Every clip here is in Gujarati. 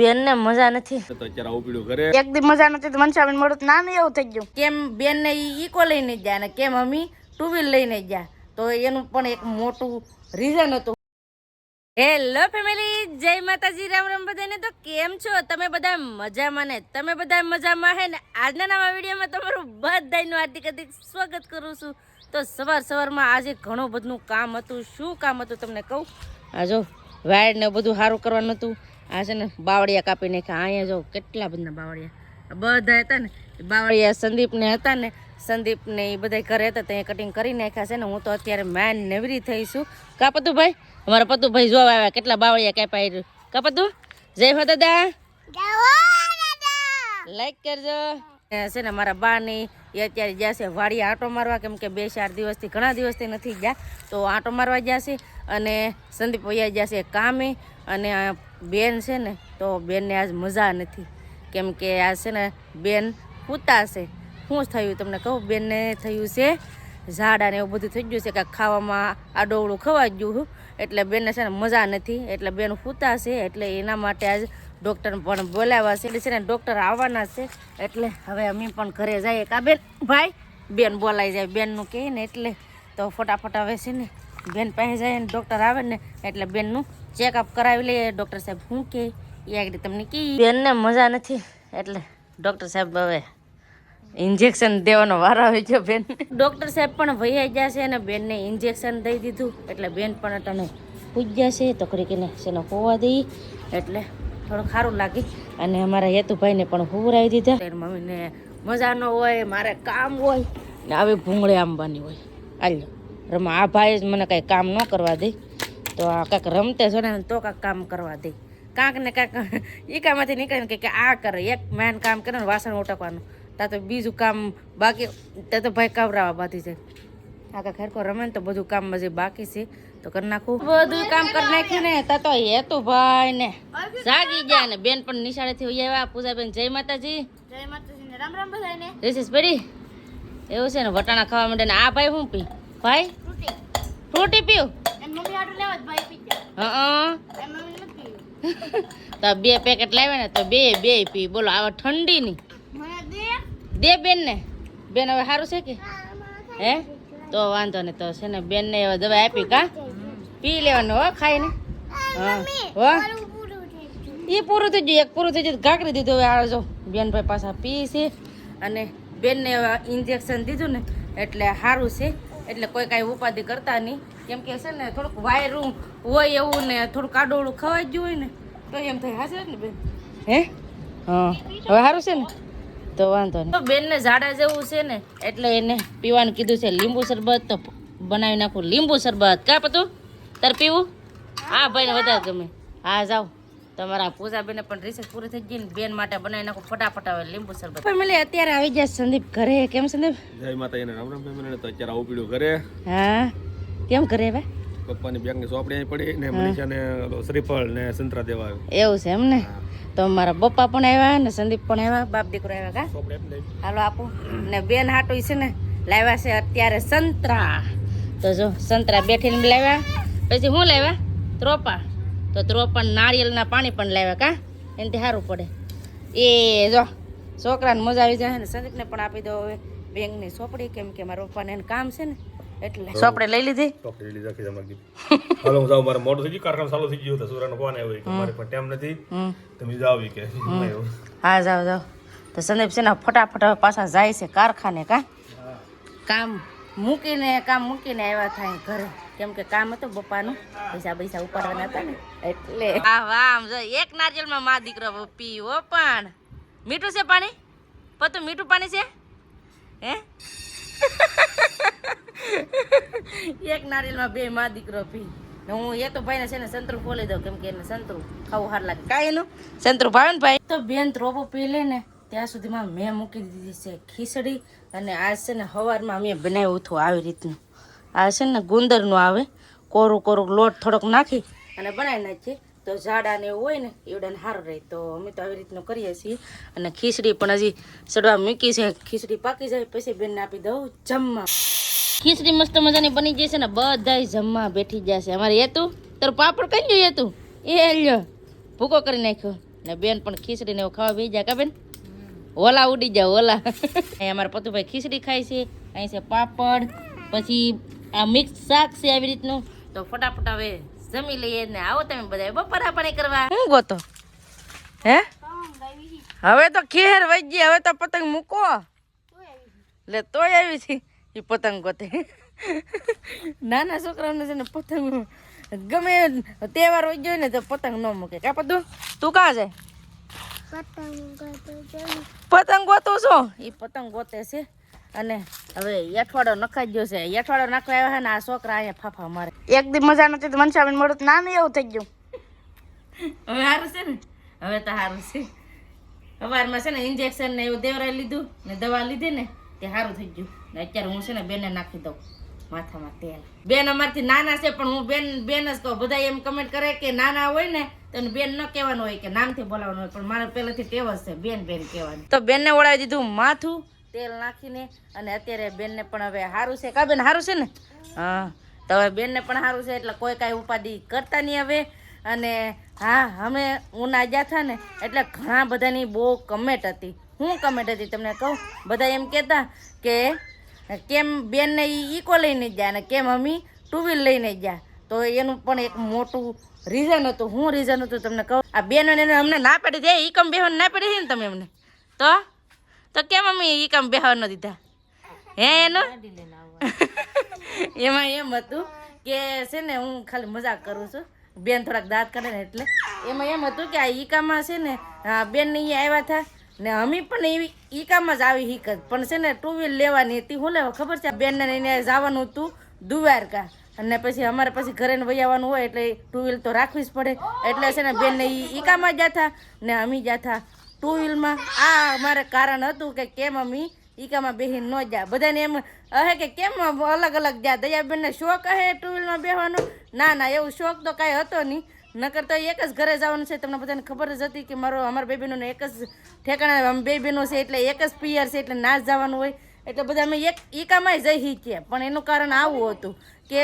બેન ને મજા નથી તો અત્યારે આવું પીડ્યું ઘરે એક દી મજા નથી તો મનસાબેન મળું નામ એવું થઈ ગયું કેમ બેન ને ઈકો લઈને જ જાય ને કેમ અમી ટુ વ્હીલ લઈને જ જાય તો એનું પણ એક મોટું રીઝન હતું. હેલો ફેમિલી, જય માતાજી, રામ રામ બધાને. તો કેમ છો તમે બધા? મજામાં ને? તમે બધા મજામાં હે ને? આજના નવા વિડીયોમાં તમારું બધાનું હાર્દિક હાર્દિક સ્વાગત કરું છું. તો સવારમાં આજે ઘણું બધું કામ હતું. શું કામ હતું તમને કહું. આ જો વાયર ને બધું સારું કરવાનું હતું. આ છે ને બાવળિયા કાપી નાખ્યા. અહીંયા જો કેટલા બધા બાવળિયા બધા હતા ને બાવળિયા સંદીપને હતા ને સંદીપને એ બધા ઘરે હતા ત્યાં કટિંગ કરી નાખ્યા છે ને. હું તો અત્યારે મેન નેવરી થઈશું. કા પતુભાઈ? અમારા પતુભાઈ જોવા આવ્યા કેટલા બાવળિયા કાપાઈ. કા પતુ? જય હો દાદા, લાઈક કરજો. છે ને મારા બા ની એ અત્યારે જશે વાડી આંટો મારવા, કેમ કે 2-4 દિવસથી ઘણા દિવસથી નથી ગયા તો આંટો મારવા જશે. અને સંદીપ વૈયા જશે કામે. અને બેન છે ને તો બેનને આજ મજા નથી, કેમ કે આ છે ને બેન પૂતા છે. શું થયું તમને કહું, બેનને થયું છે ઝાડા ને એવું બધું થઈ ગયું છે, કાંઈક ખાવામાં આડોવડું ખવાઈ ગયું એટલે બેનને છે ને મજા નથી. એટલે બેન પૂતા છે એટલે એના માટે આજ ડૉક્ટર પણ બોલાવ્યા છે. એટલે છે ને ડૉક્ટર આવવાના છે એટલે હવે અમે પણ ઘરે જઈએ. કા બેન? ભાઈ બેન બોલાઈ જાય બેનનું કહે ને એટલે તો ફટાફટ હવે છે ને બેન પાસે જાય ને ડૉક્ટર આવે ને એટલે બેનનું ચેકઅપ કરાવી લઈએ. ડૉક્ટર સાહેબ શું કહે એ આગળ તમને કહી. બેનને મજા નથી એટલે ડૉક્ટર સાહેબ હવે ઇન્જેક્શન દેવાનો વારો આવી ગયો બેન. ડૉક્ટર સાહેબ પણ વૈયા ગયા છે અને બેનને ઇન્જેક્શન દઈ દીધું એટલે બેન પણ અટાણે પૂજ્યા છે તો કરીને શેનો હોવા દઈ એટલે થોડું સારું લાગે. અને અમારા હેતુભાઈને પણ હુવરાવી દીધા. મમ્મીને મજા ન હોય, મારે કામ હોય ને આવી ભૂંગળે આંબાની હોય. હાલો રમા, આ ભાઈ જ મને કાંઈ કામ ન કરવા દે તો આ કાંઈક રમતે છે ને તો કાંઈક કામ કરવા દે. કાંક ને કાંઈક ઈકામાંથી નીકળે કે આ કરે, એક મેન કામ કરે ને વાસણ ઉટકવાનું, ત્યાં તો બીજું કામ બાકી, ત્યાં તો ભાઈ કાવરાવા બાંધી જાય. આ કાંઈક હેરકો રમે ને તો બધું કામ હજી બાકી છે તો કરી નાખું. બધું કામ કરી નાખ્યું ને તા તો હેતુભાઈ ને જાગી ગયા ને બેન પણ નિશાળેથી આવ્યા. પૂજાબેન જય માતાજી. જય માતાજી ને રામ રામ બધાને. રિસીસ પડી એવું છે ને વટાણા ખાવા માંડે ને આ ભાઈ શું પી? ભાઈ ફ્રૂટી પીવું તો 2 પેકેટ લાવ્યા ને તો બે પી. બોલો આવા ઠંડી ની દે બેન ને. બેન હવે સારું છે કે હે? તો વાંધો ને તો છે ને બેન ને દવા આપી. કા પી લેવાનું હો ખાઈને. હા હો એ પૂરું થઈ ગયું. એક પૂરું થઈ ગયું ઘાકરી દીધું. હવે આ જો બેનભાઈ પાછા પી છે અને બેનને ઇન્જેક્શન દીધું ને એટલે સારું છે. એટલે કોઈ કાંઈ ઉપાધિ કરતા નહીં, કેમ કે છે ને થોડુંક વાયરું હોય એવું ને થોડુંક આડોળું ખવાઈ ગયું હોય ને તો એમ થાય હાશે ને બેન. હે હા હવે સારું છે ને તો વાંધો નહીં. તો બેનને ઝાડા જેવું છે ને એટલે એને પીવાનું કીધું છે લીંબુ શરબત. તો બનાવી નાખું લીંબુ શરબત. કા પતું તાર પીવું? હા ભાઈને વધારે ગમે. હા જાઓ તમારા પૂજાબેને પણ રિસર્ચ પૂરી થઈ ગઈ ને બેન માટે બનાવી નાખું ફટાફટ આવે લીંબુ શરબત. ફેમિલી અત્યારે આવી જાય સંદીપ ઘરે. કેમ સંદીપ? જય માતા એને રામ રામ ફેમિલી. તો અત્યારે આવું પીડ્યું ઘરે. હા કેમ ઘરે હવે? પપ્પાની બેંકની ચોપડી અહીં પડી ને મનીષાને શ્રીફળ ને સંતરા દેવા આવ્યો. એવું છે એમ ને. તો મારા પપ્પા પણ આવ્યા ને સંદીપ પણ આવ્યા, બાપ દીકરો આવ્યા. કા ચોપડી આપી દઈ. હાલો આપું ને બેન હાટું છે ને લાવ્યા છે અત્યારે સંતરા. તો જો સંતરા બેઠીને લાવ્યા. પછી શું લાવ્યા? ત્રોપા. તો ત્રોપા નારિયેળના પાણી પણ લાવ્યા. કા એનાથી સારું પડે. એ જો છોકરાને મજા આવી જાય ને સંદીપને પણ આપી દો હવે બેંકની ચોપડી, કેમ કે મારા પપ્પાને એને કામ છે ને એટલે ચોપડી લઈ લીધી. ચોપડી લીધી આખી જમા કીધી. હાલો હું જાઉં, મારે મોડું થઈ ગયું, કારખાનું ચાલુ થઈ ગયું તો સુરાનો ફોન આવ્યો કે મારે પણ ટાઈમ નથી તમે જાવ કે. હા જાઓ. તો સંદીપ છે ને ફટાફટ હવે પાછા જાય છે કારખાને. કામ મૂકીને આવ્યા થાય ઘરે, કેમ કે કામ હતું બપ્પાનું, પૈસા ઉપાડવાના હતા ને એટલે. હા વાહ આમ જો એક નારિયેળમાં મા દીકરો પીવો. પણ મીઠું છે પાણી? પતું મીઠું પાણી છે હે? એક નારિયેળમાં 2 મા દીકરો પી. હું એ તો ભાઈને છે ને સંતરું ખોલી દઉં, કેમ કે એને સંતરું ખાવું સારું લાગે. કાંઈ એનું સંતરું ભાવે ને ભાઈ. તો બેન ત્રોપો પી લે ને ત્યાં સુધીમાં મેં મૂકી દીધી છે ખીચડી. અને આ છે ને સવારમાં મેં બનાવ્યું હતું આવી રીતનું. આ છે ને ગુંદરનું આવે, કોરું લોટ થોડોક નાખી અને બનાવી નાખીએ તો ઝાડા ને એવું હોય ને એવડાને સારું રહે. તો અમે તો આવી રીતનું કરીએ છીએ. અને ખીચડી પણ હજી સડવા મૂકી છે. ખીચડી પાકી જાય પછી બેનને આપી દઉં જમવા. ખીચડી મસ્ત મજાની બની જશે ને બધાય જમવા બેઠી જશે. અમારે હેતું તારું પાપડ કઈ જોઈએ તું? એ લ્યો ભૂકો કરી નાખ્યો. ને બેન પણ ખીચડી ને એવું ખાવા ભી જાય કા બેન ઓલા ઉડી જાવ ઓલા અહીં અમારા પતુભાઈ ખીચડી ખાય છે અહીં છે પાપડ પછી આ મિક્સ શાક છે આવી રીતનું તો ફટાફટ હવે જમી લઈએ ને આવો તમે બધા બપોરા પાણી કરવા હું ગોતો હે હવે તો ખેર વઈ ગઈ હવે તો પતંગ મૂકો લે તોય આવી છે એ પતંગ ગોતે નાના છોકરાઓને છે ને પતંગ ગમે તહેવાર હોય ગયો ને તો પતંગ ન મૂકે કા પતું તું કાં જાય પતંગ ગોતું છો એ પતંગ ગોતે છે અને હવે અઠવાડો નખાઈ ગયો છે અઠવાડો નાખવા આવ્યા છે ને આ છોકરા અહીંયા ફાફા મારે એક દી મજા નથી તો મનસાબેન મળું ના નહીં એવું થઈ ગયું હવે સારું છે ને હવે તો સારું છે સવારમાં છે ને ઇન્જેક્શન ને એવું દેવરાઈ લીધું ને દવા લીધી ને તે સારું થઈ ગયું ને અત્યારે હું છે ને બેનને નાખી દઉં માથામાં તેલ બેન અમારથી નાના છે પણ હું બેન જ કહું બધા એમ કમેન્ટ કરે કે નાના હોય ને તો બેન ન કહેવાનું હોય કે નામથી બોલાવવાનું હોય પણ મારે પહેલેથી ટેવ જ છે બેન બેન કહેવાનું તો બેનને ઓળાવી દીધું માથું તેલ નાખીને અને અત્યારે બેનને પણ હવે સારું છે કા બેન સારું છે ને હા તો હવે બેનને પણ સારું છે એટલે કોઈ કાંઈ ઉપાધિ કરતા નહીં હવે અને હા અમે ઉના ગયા હતા ને એટલે ઘણા બધાની બહુ કમેન્ટ હતી હું કમેન્ટ હતી તમને કહું બધા એમ કહેતા કે કેમ બેનને ઈકો લઈને ગયા ને કેમ અમે ટુ વ્હીલ લઈને ગયા તો એનું પણ એક મોટું રીઝન હતું હું રીઝન હતું તમને કહું આ બેનોને અમને ના પાડી દે ઈ કમ બેહવાનું ના પાડી છે ને તમે અમને તો કેમ અમે ઈ કામ બેહવા ન દીધા હે એનું એમાં એમ હતું કે છે ને હું ખાલી મજાક કરું છું બેન થોડાક દાંત કાઢે ને એટલે એમાં એમ હતું કે આ ઈકામાં છે ને બેન ને અહીંયા આવ્યા હતા ને અમે પણ એવી ઈકામાં જ આવી હિકત પણ છે ને ટુ વ્હીલ લેવાની હતી હું લેવા ખબર છે બેનને એને જવાનું હતું દ્વારકા અને પછી અમારે પછી ઘરે વહી આવવાનું હોય એટલે ટુ વ્હીલ તો રાખવી જ પડે એટલે છે ને બેનને ઈકામાં જ હતા ને અમે જતા ટુ વ્હીલમાં આ અમારે કારણ હતું કે કેમ અમે ઈકામાં બેસી ન જા બધાને એમ હે કે કેમ અલગ અલગ જા દયાબેનને શોખ હે ટુ વ્હીલમાં બેસવાનો ના એવું શોખ તો કાંઈ હતો નહીં નકર તો એક જ ઘરે જવાનું છે તમને બધાને ખબર જ હતી કે અમારા બે બહેનોને એક જ ઠેકાણા અમે બે બહેનો છે એટલે એક જ પિયર છે એટલે ના જ જવાનું હોય એટલે બધા અમે એક ઈકામાં જઈ શીખીએ પણ એનું કારણ આવું હતું કે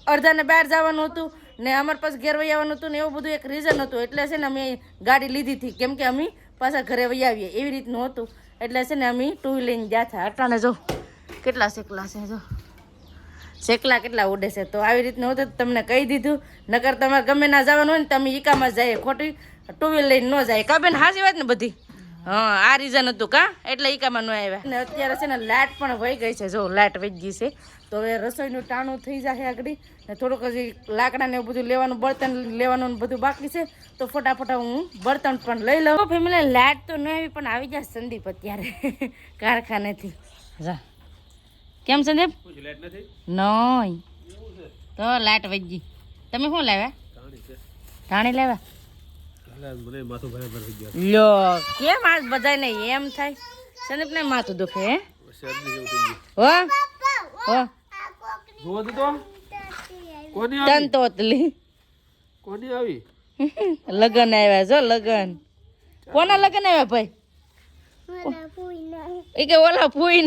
અડધાને બહાર જવાનું હતું ને અમારે પાસે ઘેર વહી આવવાનું હતું ને એવું બધું એક રીઝન હતું એટલે છે ને અમે ગાડી લીધી હતી કેમ કે અમે પાછા ઘરે વહી આવીએ એવી રીતનું હતું એટલે છે ને અમે ટુ વ્હીલ લઈને ગયા હતા અટાણે જો કેટલા શેકલા છે જો શેકલા કેટલા ઉડે છે તો આવી રીતનું હતું તમને કહી દીધું નકર તમારે ગમે ના જવાનું હોય ને તમે ઈકામાં જઈએ ખોટી ટુ વ્હીલ લઈને ન જાય કા બેન હાજી વાત ને બધી હા આ રીઝન હતું કા એટલે ઈકામાં ન આવ્યા ને અત્યારે છે ને લાઇટ પણ વહી ગઈ છે જો લાઇટ વહી ગઈ છે તો હવે રસોઈનું ટાણું થઈ જાય આગળ ને થોડુંક હજી લાકડા ને એવું બધું લેવાનું બળતણ લેવાનું બધું બાકી છે તો ફટાફટ હું બળતણ પણ લઈ લઉં ફેમિલી લાઇટ તો ન આવી પણ આવી જાય સંદીપ અત્યારે કારખાનેથી જા કેમ સંદીપ નહીં તો લાઇટ વહી ગઈ તમે શું લાવ્યા ધાણી લાવ્યા લો કેમ આજ બધાને એમ થાય સંદીપ ને માથું દુખે હે તન તોતલી કોની આવી લગન આવ્યા જો લગન કોના લગન આવ્યા ભાઈ એ કે ઓલા ફૂઈ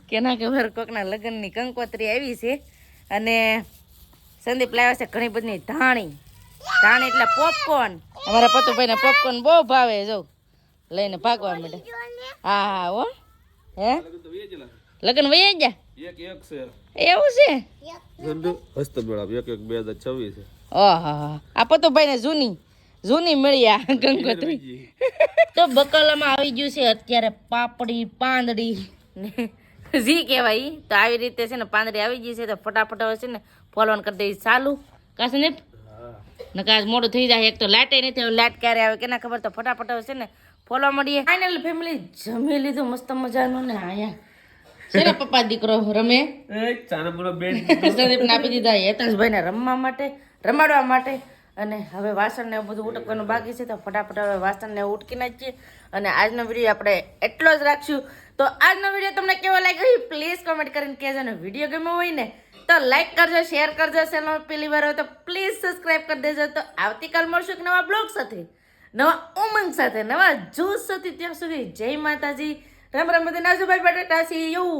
કેના કે ભર કોકના લગનની કંકોત્રી આવી છે અને સંદીપ લાવ્યા છે ઘણી બધી ધાણી એટલે પોપકોર્ન અમારા પતુભાઈને પોપકોર્ન બહુ ભાવે જો લઈને ભાગવા માંડે હા હો હે લગન વહી ગયા એવું છે ઓહો આ પતુભાઈને જૂની મળ્યા કંકોત્રી તો બકલામાં આવી ગયું છે અત્યારે પાપડી પાંદડી જી કહેવાય તો આવી રીતે છે ને પાંદડી આવી ગઈ છે તો ફટાફટ હવે છે ને ફોલોન કરી દઈ ચાલુ કાશે ને નકા મોડું થઈ જાય એક તો લાઇટ નથી હવે લાઇટ ક્યારે આવે કેના ખબર તો ફટાફટ હવે છે ને ફોલવા મળીએ ફાઇનલ ફેમિલી જમી લીધું મસ્ત મજાનું ને અહીંયા છે ને પપ્પા દીકરો રમે સંદીપને આપી દીધા હેતનભાઈને રમાડવા માટે અને હવે વાસણને બધું ઉટકવાનું બાકી છે તો ફટાફટ હવે વાસણને ઉટકી નાખીએ અને આજનો વિડીયો આપણે એટલો જ રાખશું તો આજનો વિડીયો તમને કેવો લાગ્યો પ્લીઝ કોમેન્ટ કરીને કહેજો ને વિડીયો ગમ્યો હોય ને તો લાઈક કરજો શેર કરજો ચેનલ પહેલી વાર હોય તો પ્લીઝ સબસ્ક્રાઈબ કરી દેજો તો આવતીકાલ મળશું એક નવા બ્લોગ સાથે નવા ઉમંગ સાથે નવા જોશ સાથે ત્યાં સુધી જય માતાજી રામ રામ બધા નાજુભાઈ બટાટા સી યુ